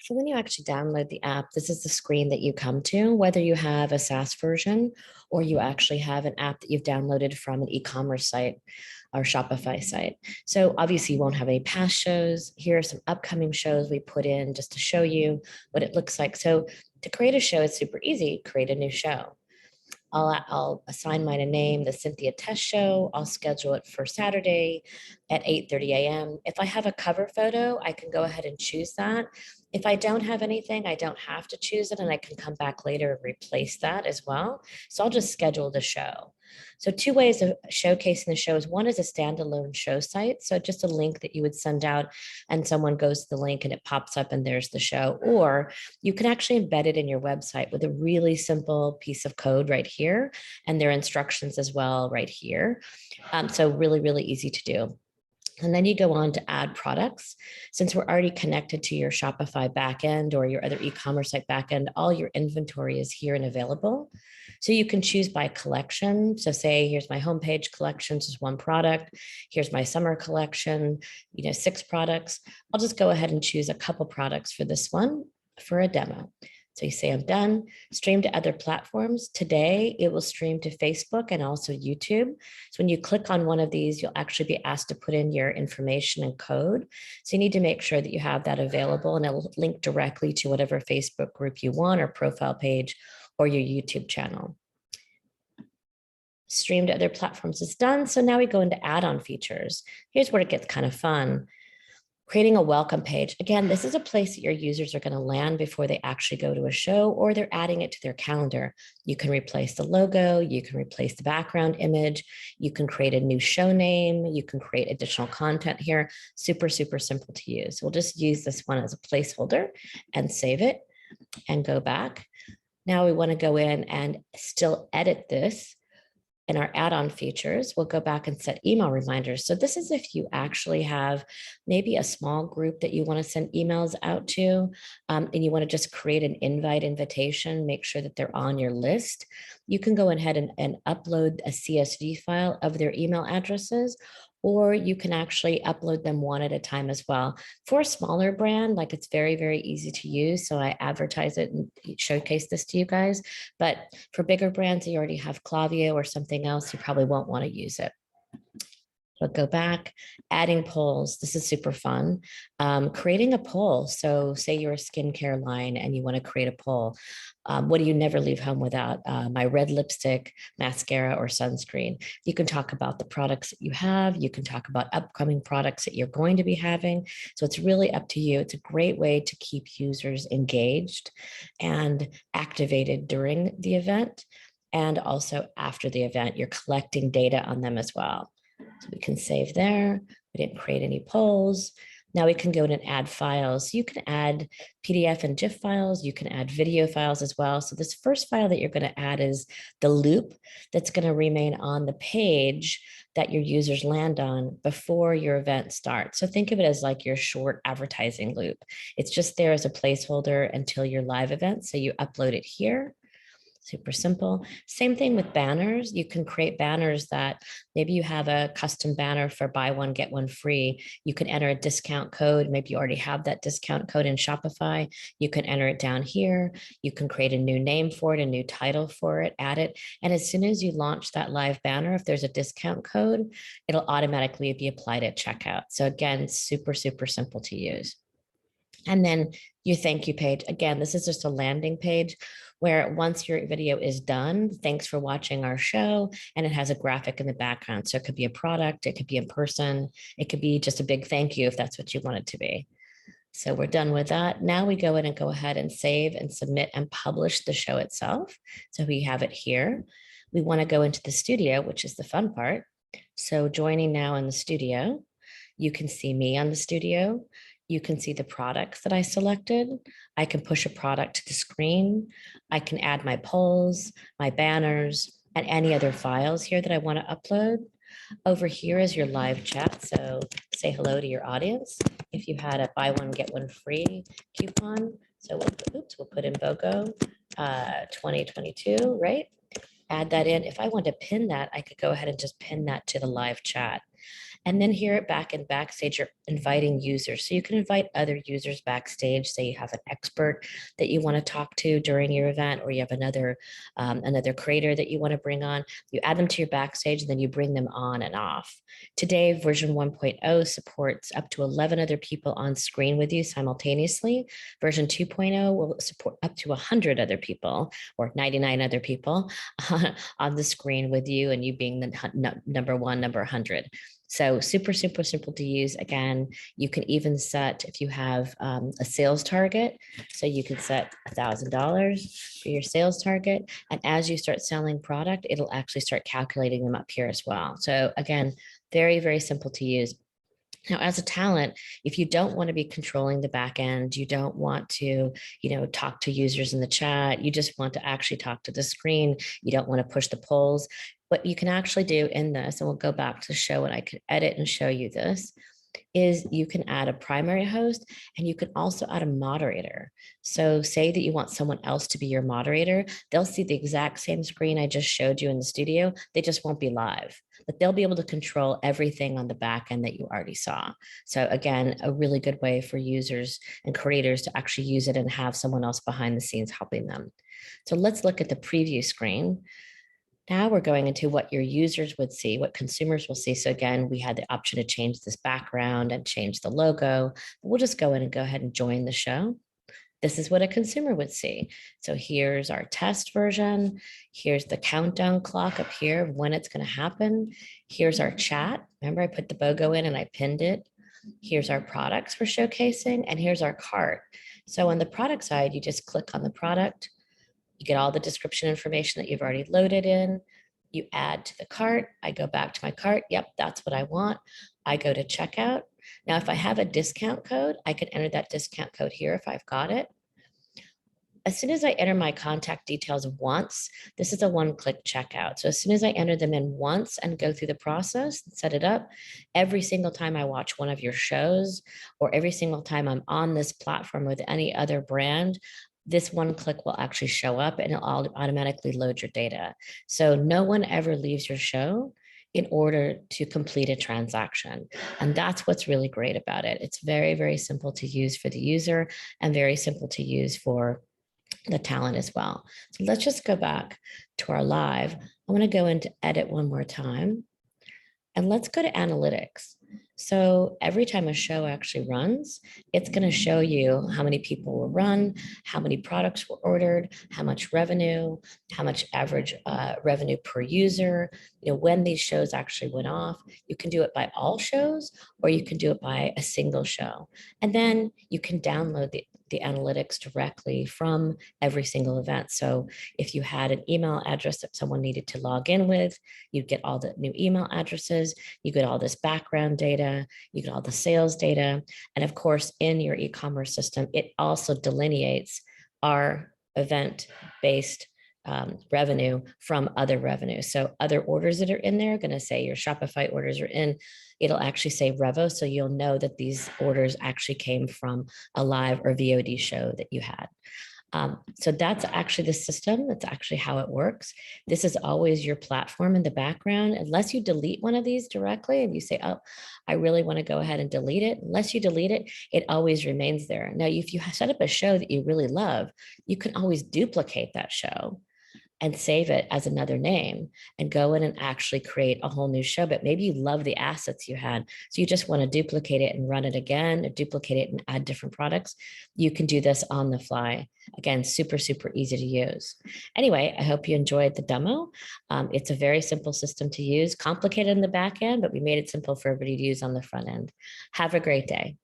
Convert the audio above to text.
So when you actually download the app, this is the screen that you come to, whether you have a SaaS version or you actually have an app that you've downloaded from an e-commerce site or Shopify site. So obviously you won't have any past shows. Here are some upcoming shows we put in just to show you what it looks like. So to create a show, it's super easy. Create a new show. I'll assign mine a name, the Cynthia Test Show. I'll schedule it for Saturday at 8:30 a.m. If I have a cover photo, I can go ahead and choose that. If I don't have anything, I don't have to choose it, and I can come back later and replace that as well. So I'll just schedule the show. So two ways of showcasing the show is one is a standalone show site. So just a link that you would send out and someone goes to the link and it pops up and there's the show. Or you can actually embed it in your website with a really simple piece of code right here. And there are instructions as well right here. So really, really easy to do. And then you go on to add products. Since we're already connected to your Shopify backend or your other e-commerce site backend, all your inventory is here and available. So you can choose by collection. So say, here's my homepage collections, is one product. Here's my summer collection, 6 products. I'll just go ahead and choose a couple products for this one for a demo. So you say, I'm done. Stream to other platforms. Today, it will stream to Facebook and also YouTube. So when you click on one of these, you'll actually be asked to put in your information and code. So you need to make sure that you have that available, and it'll link directly to whatever Facebook group you want or profile page or your YouTube channel. Stream to other platforms is done. So now we go into add-on features. Here's where it gets kind of fun. Creating a welcome page. Again, this is a place that your users are going to land before they actually go to a show, or they're adding it to their calendar. You can replace the logo, you can replace the background image, you can create a new show name, you can create additional content here. Super, super simple to use. We'll just use this one as a placeholder and save it and go back. Now we want to go in and still edit this. In our add-on features, we'll go back and set email reminders. So this is if you actually have maybe a small group that you want to send emails out to, and you want to just create an invitation, make sure that they're on your list. You can go ahead and upload a CSV file of their email addresses, or you can actually upload them one at a time as well. For a smaller brand, like, it's very, very easy to use. So I advertise it and showcase this to you guys. But for bigger brands, you already have Klaviyo or something else, you probably won't want to use it. So go back, adding polls. This is super fun. Creating a poll. So say you're a skincare line and you want to create a poll. What do you never leave home without? My red lipstick, mascara, or sunscreen. You can talk about the products that you have. You can talk about upcoming products that you're going to be having. So it's really up to you. It's a great way to keep users engaged and activated during the event. And also after the event, you're collecting data on them as well. So we can save there. We didn't create any polls. Now we can go in and add files. You can add PDF and GIF files. You can add video files as well. So this first file that you're going to add is the loop that's going to remain on the page that your users land on before your event starts. So think of it as like your short advertising loop. It's just there as a placeholder until your live event. So you upload it here. Super simple. Same thing with banners. You can create banners that maybe you have a custom banner for buy one, get one free. You can enter a discount code. Maybe you already have that discount code in Shopify. You can enter it down here. You can create a new name for it, a new title for it, add it. And as soon as you launch that live banner, if there's a discount code, it'll automatically be applied at checkout. So again, super, super simple to use. And then your thank you page. Again, this is just a landing page where once your video is done, thanks for watching our show, and it has a graphic in the background. So it could be a product, it could be a person, it could be just a big thank you if that's what you want it to be. So we're done with that. Now we go in and go ahead and save and submit and publish the show itself. So we have it here. We want to go into the studio, which is the fun part. So joining now in the studio, you can see me on the studio. You can see the products that I selected. I can push a product to the screen. I can add my polls, my banners, and any other files here that I want to upload. Over here is your live chat. So say hello to your audience. If you had a buy one, get one free coupon. So we'll put in BOGO 2022, right? Add that in. If I want to pin that, I could go ahead and just pin that to the live chat. And then here at back and backstage, you're inviting users. So you can invite other users backstage. Say you have an expert that you want to talk to during your event, or you have another creator that you want to bring on. You add them to your backstage, and then you bring them on and off. Today, version 1.0 supports up to 11 other people on screen with you simultaneously. Version 2.0 will support up to 100 other people, or 99 other people on the screen with you, and you being the number one, number 100. So super, super simple to use. Again, you can even set, if you have a sales target, so you can set $1,000 for your sales target. And as you start selling product, it'll actually start calculating them up here as well. So again, very, very simple to use. Now, as a talent, if you don't want to be controlling the back end, you don't want to, talk to users in the chat, you just want to actually talk to the screen, you don't want to push the polls, what you can actually do in this, and we'll go back to the show and I could edit and show you this, is you can add a primary host and you can also add a moderator. So say that you want someone else to be your moderator, they'll see the exact same screen I just showed you in the studio, they just won't be live, but they'll be able to control everything on the back end that you already saw. So again, a really good way for users and creators to actually use it and have someone else behind the scenes helping them. So let's look at the preview screen. Now we're going into what your users would see, what consumers will see. So again, we had the option to change this background and change the logo. We'll just go in and go ahead and join the show. This is what a consumer would see. So here's our test version. Here's the countdown clock up here of when it's going to happen. Here's our chat. Remember, I put the BOGO in and I pinned it. Here's our products for showcasing, and here's our cart. So on the product side, you just click on the product. You get all the description information that you've already loaded in. You add to the cart. I go back to my cart. Yep, that's what I want. I go to checkout. Now, if I have a discount code, I can enter that discount code here if I've got it. As soon as I enter my contact details once, this is a one-click checkout. So as soon as I enter them in once and go through the process, set it up, every single time I watch one of your shows or every single time I'm on this platform with any other brand, this one click will actually show up and it'll automatically load your data. So no one ever leaves your show in order to complete a transaction. And that's what's really great about it. It's very, very simple to use for the user and very simple to use for the talent as well. So let's just go back to our live. I want to go into edit one more time. And let's go to analytics. So every time a show actually runs, it's going to show you how many people were run, how many products were ordered, how much revenue, how much average revenue per user, when these shows actually went off. You can do it by all shows, or you can do it by a single show. And then you can download the analytics directly from every single event. So if you had an email address that someone needed to log in with, you'd get all the new email addresses, you get all this background data, you get all the sales data. And of course, in your e-commerce system, it also delineates our event-based revenue from other revenue. So other orders that are in there are going to say your Shopify orders are in, it'll actually say Revo. So you'll know that these orders actually came from a live or VOD show that you had. So that's actually the system. That's actually how it works. This is always your platform in the background. Unless you delete one of these directly and you say, oh, I really want to go ahead and delete it. Unless you delete it, it always remains there. Now, if you set up a show that you really love, you can always duplicate that show and save it as another name and go in and actually create a whole new show. But maybe you love the assets you had, so you just want to duplicate it and run it again, or duplicate it and add different products. You can do this on the fly. Again, super, super easy to use. Anyway, I hope you enjoyed the demo. It's a very simple system to use, complicated in the back end, but we made it simple for everybody to use on the front end. Have a great day.